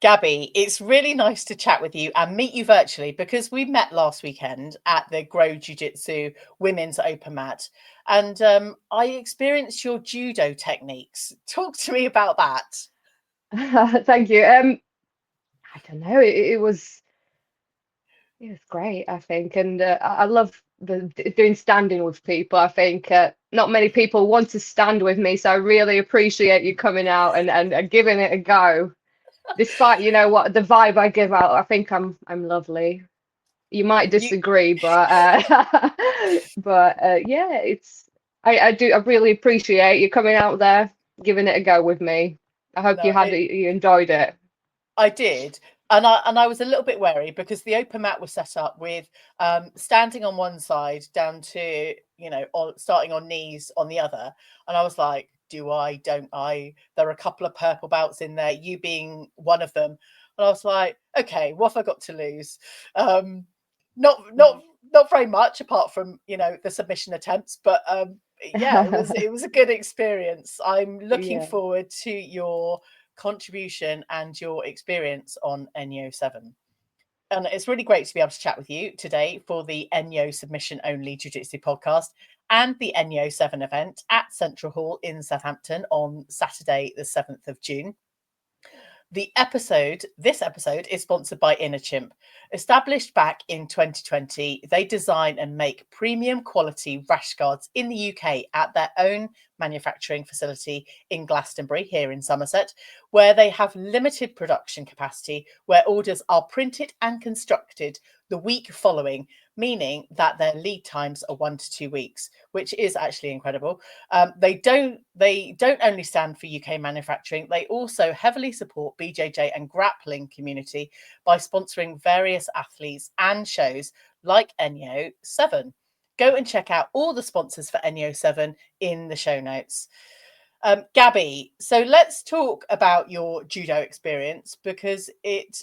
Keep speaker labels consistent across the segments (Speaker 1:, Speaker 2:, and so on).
Speaker 1: Gabby, it's really nice to chat with you and meet you virtually because we met last weekend at the Grow Jiu Jitsu Women's Open Mat, and I experienced your judo techniques. Talk to me about that.
Speaker 2: Thank you. I don't know. It was great, I think, and I love doing standing with people. I think not many people want to stand with me, so I really appreciate you coming out and giving it a go. Despite, what the vibe I give out, I think I'm lovely. You might
Speaker 1: You
Speaker 2: disagree, but yeah, I really appreciate you coming out there, giving it a go with me. I hope
Speaker 1: no,
Speaker 2: you enjoyed it.
Speaker 1: I did. And I was a little bit wary because the open mat was set up with standing on one side down to, starting on knees on the other. And I was like, do I, don't I? There are a couple of purple belts in there, you being one of them. And I was like, okay, what have I got to lose? Um, not not not very much apart from, the submission attempts, but yeah, it was a good experience. I'm looking
Speaker 2: Yeah.
Speaker 1: forward to your contribution and your experience on ENYO 7. And it's really great to be able to chat with you today for the ENYO Submission Only Jiu Jitsu podcast and the ENYO 7 event at Central Hall in Southampton on Saturday, the 7th of June. This episode is sponsored by Chimp. Established back in 2020, they design and make premium quality rash guards in the UK at their own manufacturing facility in Glastonbury, here in Somerset, where they have limited production capacity, where orders are printed and constructed the week following, meaning that their lead times are 1 to 2 weeks, which is actually incredible. They don't only stand for UK manufacturing; they also heavily support BJJ and grappling community by sponsoring various athletes and shows like ENYO 7. Go and check out all the sponsors for ENYO 7 in the show notes. Gabby, so let's talk about your judo experience because it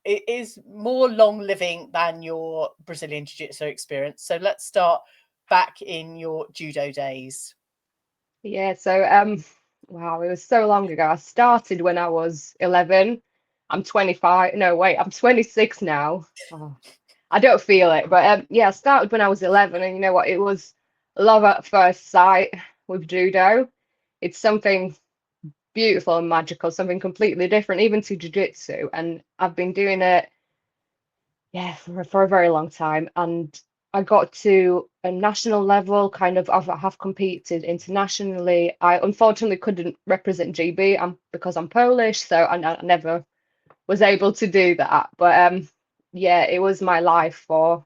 Speaker 1: is more long living than your Brazilian Jiu Jitsu experience. So let's start back in your judo days.
Speaker 2: Yeah, so wow, it was so long ago. I started when I was 11. I'm 25. No, wait, I'm 26 now. Oh, I don't feel it, but yeah, I started when I was 11, and you know what? It was love at first sight with judo. It's something beautiful and magical, something completely different, even to jiu-jitsu. And I've been doing it, yeah, for a very long time. And I got to a national level, kind of. I have competed internationally. I unfortunately couldn't represent GB, because I'm Polish, so I never was able to do that. But yeah, it was my life for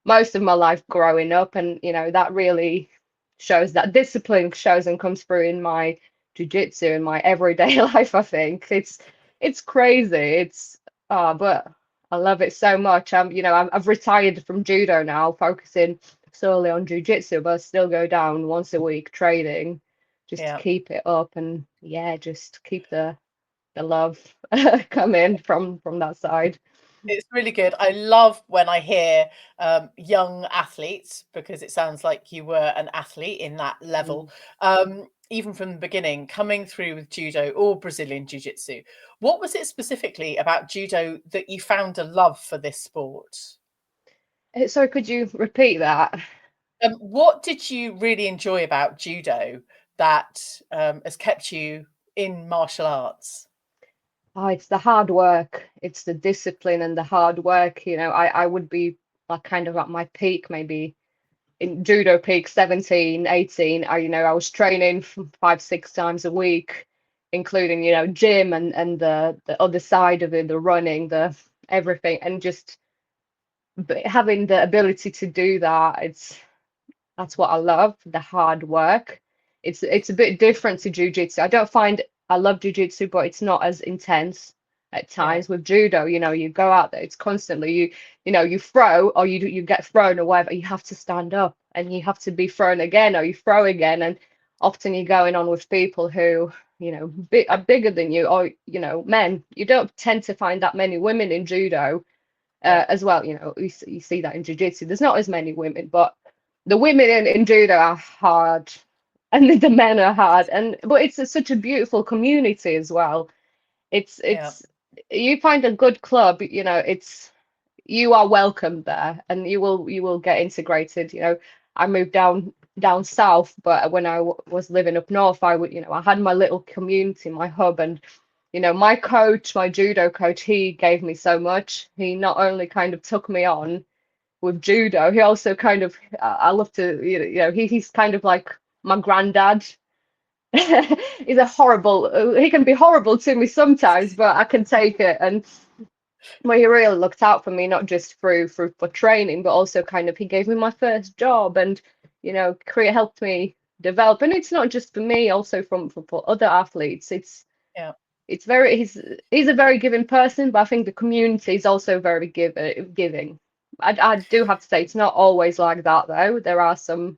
Speaker 2: most of my life growing up, and that really shows that discipline shows and comes through in my jiu-jitsu in my everyday life. I think it's crazy. But I love it so much. I've retired from judo now, focusing solely on jiu-jitsu, but I still go down once a week training just to
Speaker 1: Yeah.
Speaker 2: keep it up, and yeah, just keep the love coming from that side.
Speaker 1: It's really good. I love when I hear young athletes because it sounds like you were an athlete in that level,
Speaker 2: Mm.
Speaker 1: even from the beginning, coming through with judo or Brazilian jiu jitsu. What was it specifically about judo that you found a love for this sport?
Speaker 2: Sorry, could you repeat that?
Speaker 1: What did you really enjoy about judo that has kept you in martial arts?
Speaker 2: Oh, it's the hard work. It's the discipline and the hard work. I would be like kind of at my peak, maybe in judo peak, 17, 18. I was training 5, 6 times a week, including, gym and the other side of it, the running, the everything, and just having the ability to do that. That's what I love, the hard work. It's a bit different to jiu-jitsu. I don't find I love jiu-jitsu, but it's not as intense at
Speaker 1: Yeah,
Speaker 2: times with judo. You go out there, it's constantly you throw, or you get thrown or whatever, you have to stand up and you have to be thrown again, or you throw again. And often you're going on with people who, are bigger than you, or men. You don't tend to find that many women in judo
Speaker 1: yeah.
Speaker 2: as well. You see that in jiu-jitsu. There's not as many women, but the women in judo are hard, and the men are hard. But it's such a beautiful community as well. It's
Speaker 1: Yeah.
Speaker 2: it's you find a good club, it's you are welcome there, and you will get integrated. I moved down south, but when I was living up north, I had my little community, my hub, and my coach, my judo coach, he gave me so much. He not only kind of took me on with judo, he also kind of, I love to, he's kind of like my granddad. He's a horrible, he can be horrible to me sometimes, but I can take it. And well, he really looked out for me, not just for training, but also kind of he gave me my first job, and career helped me develop. And it's not just for me, also for other athletes.
Speaker 1: Yeah.
Speaker 2: It's very he's a very giving person, but I think the community is also very giving. I do have to say it's not always like that though. There are some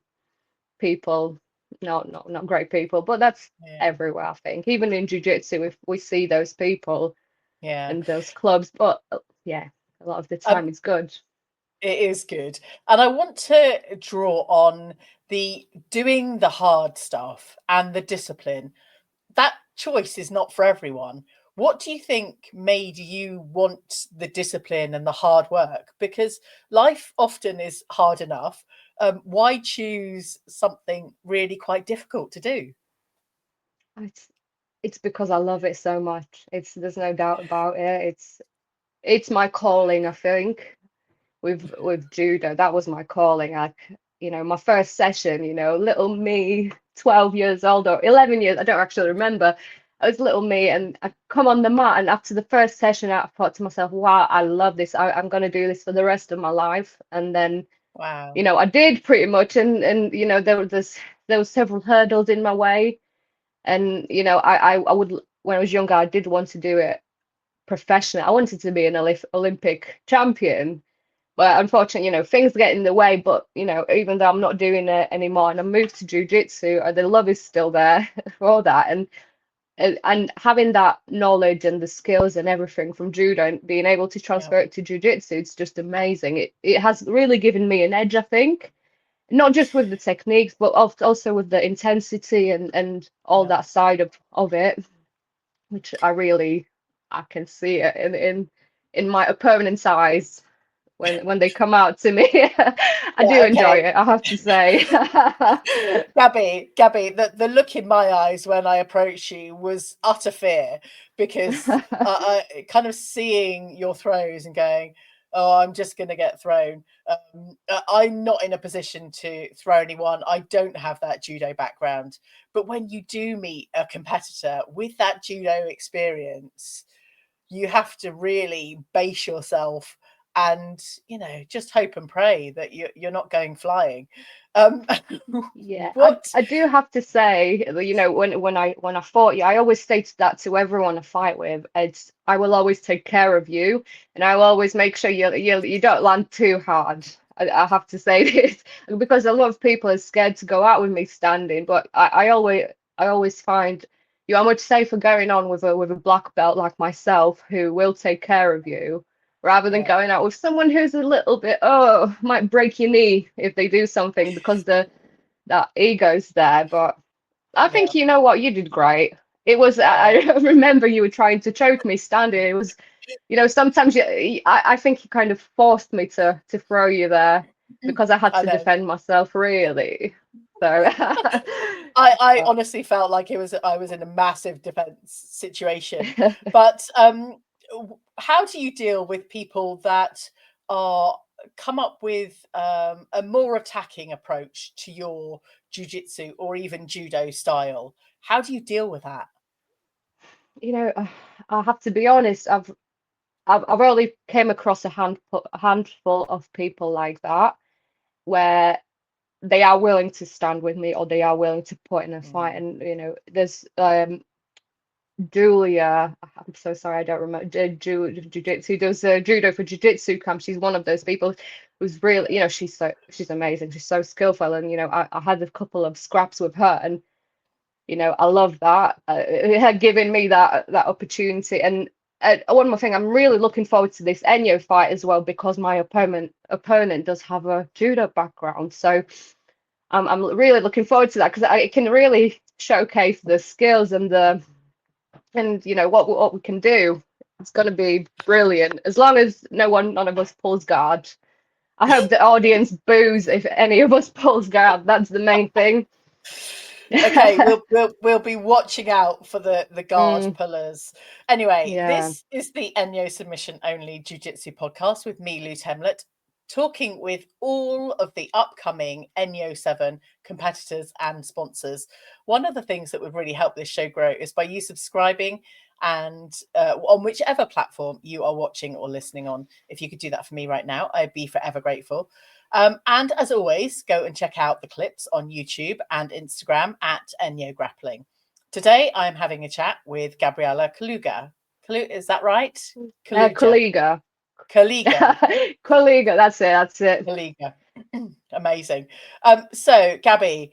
Speaker 2: people, not great people, but that's
Speaker 1: Yeah.
Speaker 2: everywhere, I think. Even in jiu-jitsu, if we see those people
Speaker 1: Yeah.
Speaker 2: and those clubs, but yeah, a lot of the
Speaker 1: Um,
Speaker 2: time it's good.
Speaker 1: it is good. And I want to draw on the doing the hard stuff and the discipline. That choice is not for everyone. What do you think made you want the discipline and the hard work? Because life often is hard enough. Why choose something really quite difficult to do?
Speaker 2: It's it's because I love it so much. There's no doubt about it. It's my calling, I think. With judo, that was my calling. My first session, little me, 12 years old or 11 years, I don't actually remember. I was little me, and I come on the mat, and after the first session, I thought to myself, wow, I love this. I'm gonna do this for the rest of my life. And then,
Speaker 1: Wow.
Speaker 2: I did pretty much, and there was several hurdles in my way. And I would, when I was younger, I did want to do it professionally. I wanted to be an Olympic champion, but unfortunately, things get in the way. But even though I'm not doing it anymore and I moved to jiu-jitsu, the love is still there for that. And having that knowledge and the skills and everything from judo and being able to
Speaker 1: Yeah.
Speaker 2: transfer it to jiu-jitsu, it's just amazing. It has really given me an edge, I think, not just with the techniques, but also with the intensity and all
Speaker 1: Yeah.
Speaker 2: that side of it, which I can see it in my opponent's eyes when they come out to me. I do
Speaker 1: Yeah.
Speaker 2: enjoy
Speaker 1: Okay.
Speaker 2: it, I have to say.
Speaker 1: Gabby, the look in my eyes when I approached you was utter fear because I kind of seeing your throws and going, "Oh, I'm just going to get thrown." I'm not in a position to throw anyone. I don't have that judo background. But when you do meet a competitor with that judo experience, you have to really base yourself and just hope and pray that you're not going flying. um
Speaker 2: Yeah, I,
Speaker 1: what?
Speaker 2: I do have to say, when I fought you, I always stated that to everyone I fight with. I will always take care of you, and I will always make sure you don't land too hard. I have to say this because a lot of people are scared to go out with me standing, but I always find you are much safer going on with a black belt like myself who will take care of you rather than
Speaker 1: Yeah.
Speaker 2: going out with someone who's a little bit, oh, might break your knee if they do something because that ego's there. But I
Speaker 1: Yeah.
Speaker 2: think you know what, you did great. It was I
Speaker 1: Yeah.
Speaker 2: remember you were trying to choke me standing. It was, sometimes I think you kind of forced me to throw you there because I had
Speaker 1: I
Speaker 2: to
Speaker 1: know.
Speaker 2: defend myself really. So
Speaker 1: I
Speaker 2: but,
Speaker 1: honestly felt like I was in a massive defense situation. But how do you deal with people that are come up with a more attacking approach to your jujitsu or even judo style? How do you deal with that?
Speaker 2: you know, I have to be honest, I've only came across a handful of people like that where they are willing to stand with me or they are willing to put in a fight.
Speaker 1: Mm,
Speaker 2: And there's Julia, I'm so sorry, I don't remember. Jiu-jitsu does judo for jiu-jitsu camp. She's one of those people who's really,
Speaker 1: yeah,
Speaker 2: she's amazing. She's so skillful, and I had a couple of scraps with her, and I love that. It had given me that opportunity. And one more thing, I'm really looking forward to this ENYO fight as well because my opponent does have a judo background. So I'm really looking forward to that because it can really showcase the skills and what we can do It's going to be brilliant. As long as none of us pulls guard. I hope the audience boos if any of us pulls guard. That's the main thing.
Speaker 1: Okay, we'll be watching out for the guard pullers. Anyway,
Speaker 2: Yeah.
Speaker 1: this is the ENYO submission only jiu-jitsu podcast with me, Lou Hemlett, talking with all of the upcoming ENYO 7 competitors and sponsors. One of the things that would really help this show grow is by you subscribing and on whichever platform you are watching or listening on. If you could do that for me right now, I'd be forever grateful. And as always, go and check out the clips on YouTube and Instagram at ENYO Grappling. Today, I'm having a chat with Gabriela Kuliga. Is that right?
Speaker 2: Kuliga.
Speaker 1: Kuliga.
Speaker 2: Kuliga, that's it.
Speaker 1: Kuliga. Amazing. So, Gabby,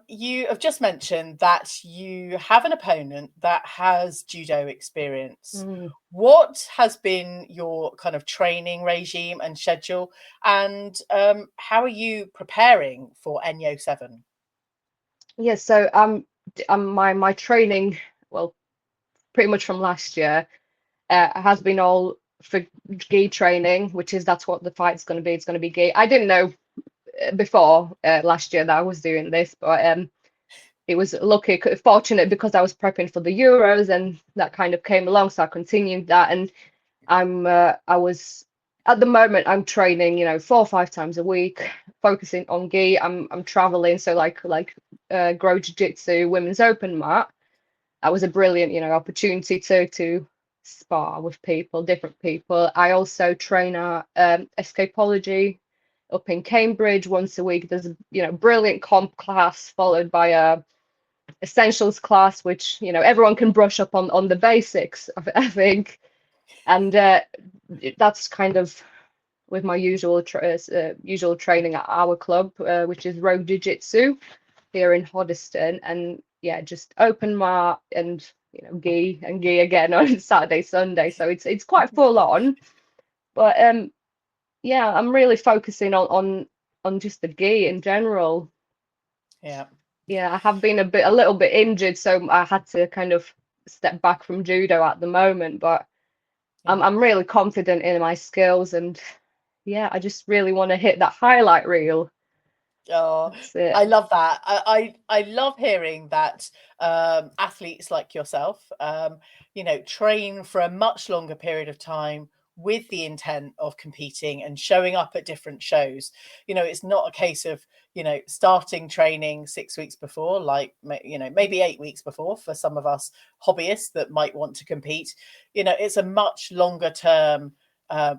Speaker 1: you have just mentioned that you have an opponent that has judo experience. What has been your kind of training regime and schedule, and how are you preparing for ENYO 7?
Speaker 2: Yeah, so my training, well, pretty much from last year, has been all for gi training, that's what the fight's going to be. It's going to be gi. I didn't know before last year that I was doing this, but it was fortunate because I was prepping for the Euros and that kind of came along, so I continued that. And I was at the moment I'm training 4 or 5 times a week, focusing on gi. I'm traveling, so like Grow Jiu-Jitsu Women's Open mat, that was a brilliant opportunity to spar with different people. I also train at Escapology up in Cambridge once a week. There's a brilliant comp class followed by a essentials class, which everyone can brush up on the basics of it, I think. And that's kind of with my usual training at our club, which is Rogue Jiu-Jitsu here in Hoddesdon. And yeah, just open mat and gi again on Saturday, Sunday. So it's quite full on. But yeah, I'm really focusing on just the gi in general.
Speaker 1: Yeah.
Speaker 2: Yeah, I have been a little bit injured, so I had to kind of step back from judo at the moment, but I'm really confident in my skills, and yeah, I just really want to hit that highlight reel.
Speaker 1: Oh,
Speaker 2: That's it.
Speaker 1: I love that. I love hearing that athletes like yourself, train for a much longer period of time with the intent of competing and showing up at different shows. It's not a case of, starting training 6 weeks before, like, maybe 8 weeks before for some of us hobbyists that might want to compete. It's a much longer term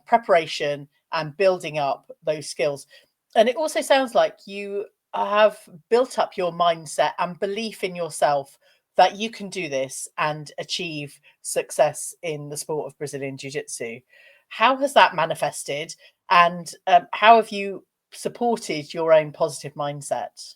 Speaker 1: preparation and building up those skills. And it also sounds like you have built up your mindset and belief in yourself that you can do this and achieve success in the sport of Brazilian Jiu-Jitsu. How has that manifested, and how have you supported your own positive mindset?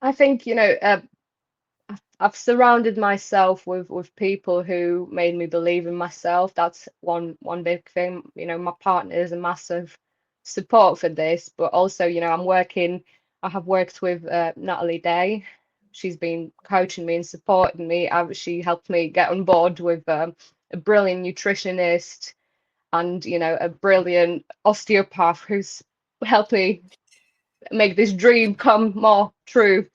Speaker 2: I think I've surrounded myself with people who made me believe in myself. That's one big thing. My partner is a massive support for this, but also I have worked with Natalie Day. She's been coaching me and supporting me. She helped me get on board with a brilliant nutritionist and a brilliant osteopath who's helped me make this dream come more true,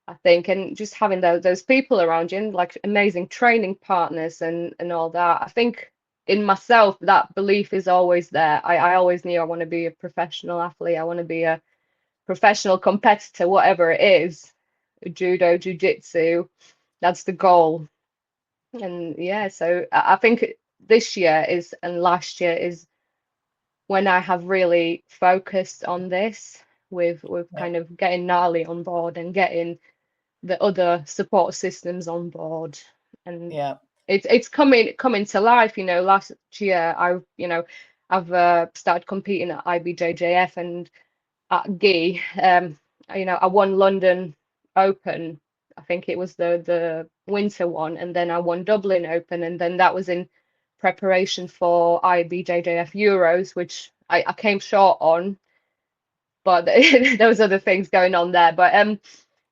Speaker 2: I think. And just having those people around you, and like amazing training partners and all that, I think in myself that belief is always there. I always knew I want to be a professional athlete. I want to be a professional competitor, whatever it is, judo, jiu-jitsu, that's the goal. And yeah, so I think this year is and last year is when I have really focused on this with kind of getting Gnarly on board and getting the other support systems on board. And
Speaker 1: Yeah.
Speaker 2: it's coming to life. Last year I've started competing at IBJJF and at GI. I won London Open. I think it was the winter one, and then I won Dublin Open, and then that was in preparation for IBJJF Euros, which I came short on, but there was other things going on there. But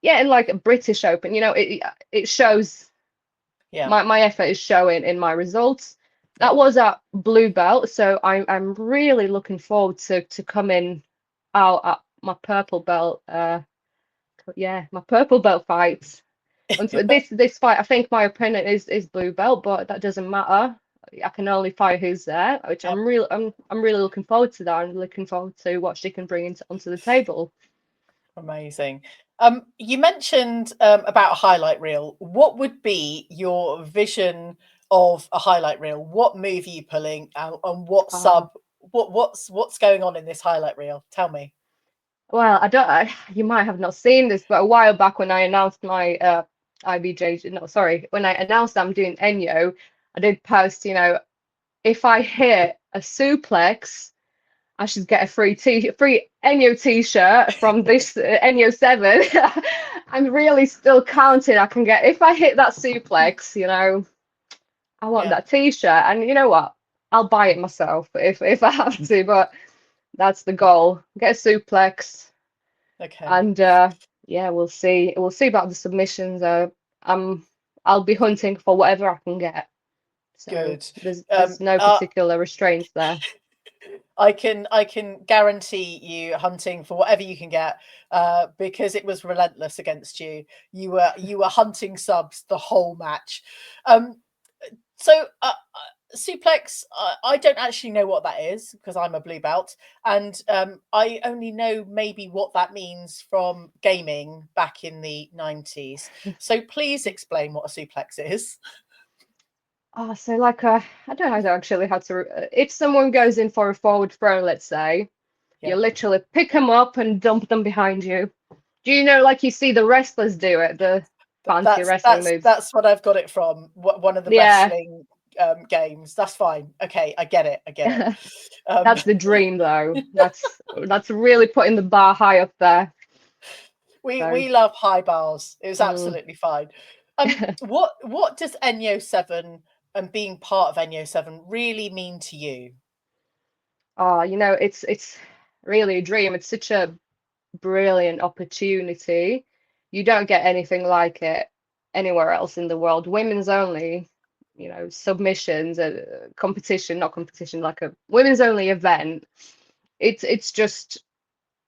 Speaker 2: yeah, and like a British Open, it shows
Speaker 1: Yeah.
Speaker 2: My effort is showing in my results.
Speaker 1: Yeah.
Speaker 2: That was at blue belt, so I'm really looking forward to coming out at my purple belt. Yeah, my purple belt fights. And so this fight, I think my opponent is blue belt, but that doesn't matter. I can only fight who's there, which
Speaker 1: Yep.
Speaker 2: I'm really looking forward to that. I'm looking forward to what she can bring onto the table.
Speaker 1: Amazing. You mentioned about a highlight reel. What would be your vision of a highlight reel? What move are you pulling, and what
Speaker 2: Uh,
Speaker 1: sub? What's going on in this highlight reel? Tell me.
Speaker 2: well, you might have not seen this, but a while back when I announced my IBJ, no, sorry, when I announced I'm doing ENYO, I did post, if I hit a suplex, I should get a free ENYO t-shirt from this ENYO 7. I'm really still counting. I can get if I hit that suplex, I want
Speaker 1: Yeah.
Speaker 2: that t-shirt, and you know what? I'll buy it myself if I have to, but that's the goal. Get a suplex,
Speaker 1: Okay.
Speaker 2: and yeah, we'll see. We'll see about the submissions. I'm I'll be hunting for whatever I can get. So
Speaker 1: Good.
Speaker 2: there's no particular restraints there.
Speaker 1: I can guarantee you hunting for whatever you can get, because it was relentless against you. You were hunting subs the whole match. Um, so suplex, I don't actually know what that is because I'm a blue belt, and I only know maybe what that means from gaming back in the 90s. So please explain what a suplex is.
Speaker 2: Oh, so like I don't know actually how to. If someone goes in for a forward throw, let's say, you
Speaker 1: Yeah.
Speaker 2: literally pick them up and dump them behind you. Do you know, like you see the wrestlers do it, the fancy
Speaker 1: That's
Speaker 2: wrestling
Speaker 1: that's
Speaker 2: moves?
Speaker 1: that's what I've got it from. One of the
Speaker 2: Yeah,
Speaker 1: wrestling games. That's fine. Okay, I get it. I get it. Um,
Speaker 2: that's the dream though. That's really putting the bar high up there.
Speaker 1: we
Speaker 2: So,
Speaker 1: we love high bars. It was
Speaker 2: mm.
Speaker 1: absolutely fine. What does ENYO 7 and being part of ENYO 7 really mean to you?
Speaker 2: Oh, it's really a dream. It's such a brilliant opportunity. You don't get anything like it anywhere else in the world. Women's only, submissions, competition, not competition, like a women's only event. It's just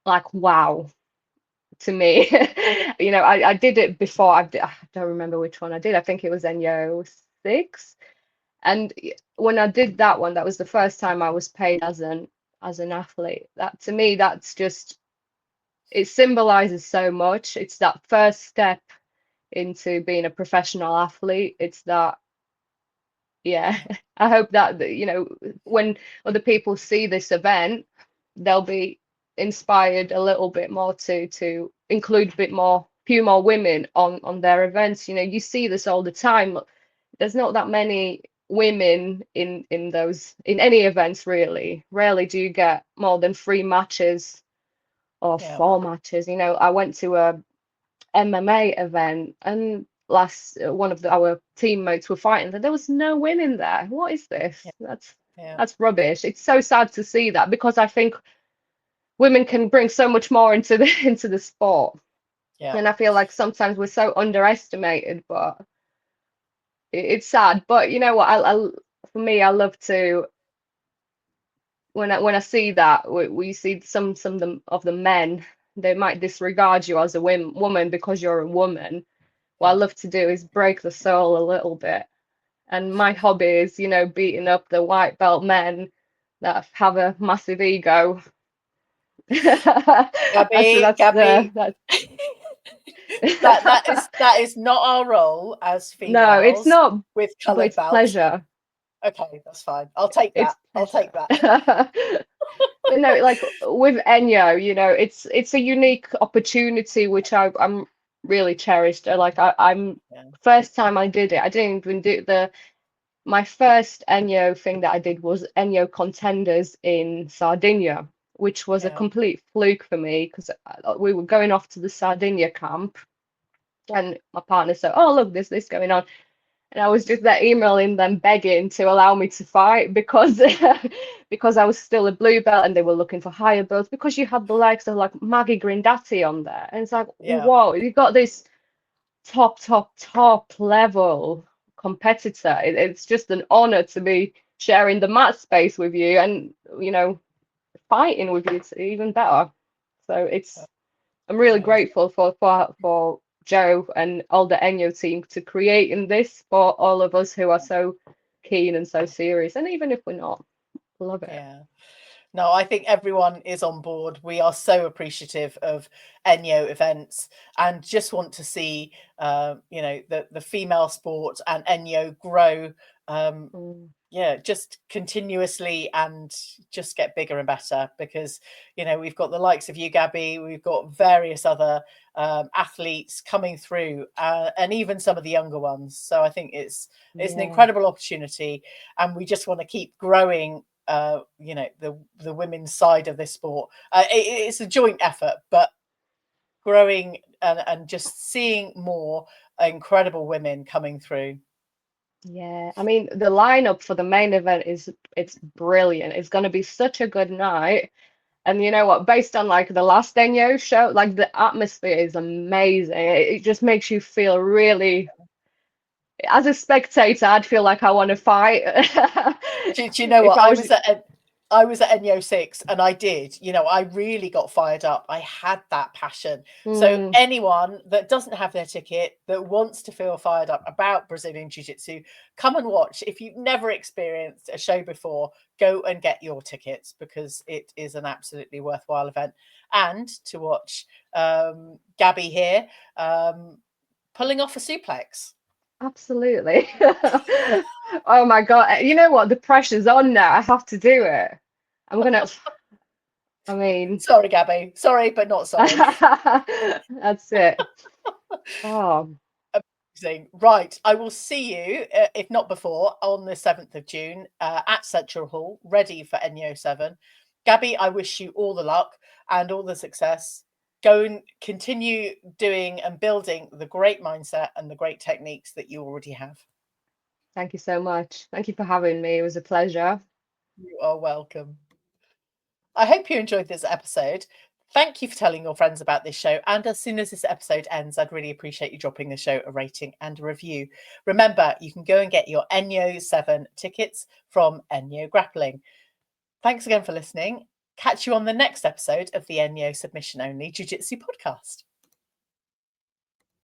Speaker 2: like wow to me. I did it before. I don't remember which one I did. I think it was ENYO 6. And when I did that one, that was the first time I was paid as an athlete. That to me, that's just it symbolizes so much. It's that first step into being a professional athlete. It's that, yeah. I hope that when other people see this event, they'll be inspired a little bit more to include a bit more, few more women on their events. You see this all the time. There's not that many women in any events really. Rarely do you get more than 3 matches or
Speaker 1: Yeah.
Speaker 2: 4 matches. I went to a MMA event and last one of our teammates were fighting and there was no women there. What is this?
Speaker 1: Yeah.
Speaker 2: That's
Speaker 1: Yeah.
Speaker 2: that's rubbish. It's so sad to see that because I think women can bring so much more into the into the sport.
Speaker 1: Yeah.
Speaker 2: And I feel like sometimes we're so underestimated, but it's sad. But you know what? For me, I love to when I see that we see some of the men, they might disregard you as a woman because you're a woman. What I
Speaker 1: Yeah.
Speaker 2: love to do is break the soul a little bit. And my hobby is, beating up the white belt men that have a massive ego. that's
Speaker 1: Gabby,
Speaker 2: that's
Speaker 1: Gabby,
Speaker 2: that's
Speaker 1: that is not our role as
Speaker 2: no, it's
Speaker 1: females
Speaker 2: not,
Speaker 1: with
Speaker 2: but
Speaker 1: coloured
Speaker 2: it's
Speaker 1: belts.
Speaker 2: pleasure.
Speaker 1: Okay, that's fine. I'll take
Speaker 2: It's
Speaker 1: that. I'll take
Speaker 2: pleasure.
Speaker 1: that.
Speaker 2: But no, like with Enyo, it's a unique opportunity which I'm really cherished. Like I'm
Speaker 1: Yeah.
Speaker 2: first time I did it, I didn't even do my first Enyo thing that I did was ENYO Contenders in Sardinia, which was a
Speaker 1: Yeah.
Speaker 2: complete fluke for me because we were going off to the Sardinia camp and my partner said, "Oh, look, there's this going on." And I was just there emailing them begging to allow me to fight because because I was still a blue belt and they were looking for higher belts because you had the likes of like Maggie Grindatti on there. And it's like,
Speaker 1: Yeah.
Speaker 2: whoa, you got this top level competitor. It's just an honor to be sharing the mat space with you, and fighting with you. It's even better. So I'm really grateful for Joe and all the ENYO team to creating this for all of us who are so keen and so serious, and even if we're not, love it.
Speaker 1: Yeah. No, I think everyone is on board. We are so appreciative of ENYO events and just want to see, the female sport and ENYO grow. Just continuously and just get bigger and better, because we've got the likes of you, Gabby, we've got various other athletes coming through, and even some of the younger ones. So I think it's an incredible opportunity, and we just want to keep growing the women's side of this sport. It's a joint effort, but growing and just seeing more incredible women coming through.
Speaker 2: Yeah, I mean the lineup for the main event it's brilliant. It's going to be such a good night. And you know what? Based on like the last ENYO show, like the atmosphere is amazing. It just makes you feel really, as a spectator, I'd feel like I want to fight.
Speaker 1: Do you know
Speaker 2: If
Speaker 1: what?
Speaker 2: I was,
Speaker 1: I was at ENYO 6, and I did, I really got fired up. I had that passion. So anyone that doesn't have their ticket, that wants to feel fired up about Brazilian Jiu-Jitsu, come and watch. If you've never experienced a show before, go and get your tickets, because it is an absolutely worthwhile event. And to watch Gabby here pulling off a suplex.
Speaker 2: absolutely. Oh my God. You know what? The pressure's on now. I have to do it. I'm gonna, I mean,
Speaker 1: Sorry, Gabby. Sorry, but not sorry.
Speaker 2: that's it. Oh,
Speaker 1: Amazing. Right. I will see you, if not before, on the 7th of June at Central Hall, ready for ENYO 7. Gabby, I wish you all the luck and all the success. Go and continue doing and building the great mindset and the great techniques that you already have.
Speaker 2: thank you so much. Thank you for having me. It was a pleasure.
Speaker 1: You are welcome. I hope you enjoyed this episode. Thank you for telling your friends about this show. And as soon as this episode ends, I'd really appreciate you dropping the show a rating and a review. Remember, you can go and get your ENYO 7 tickets from ENYO Grappling. Thanks again for listening. Catch you on the next episode of the ENYO Submission Only Jiu-Jitsu podcast.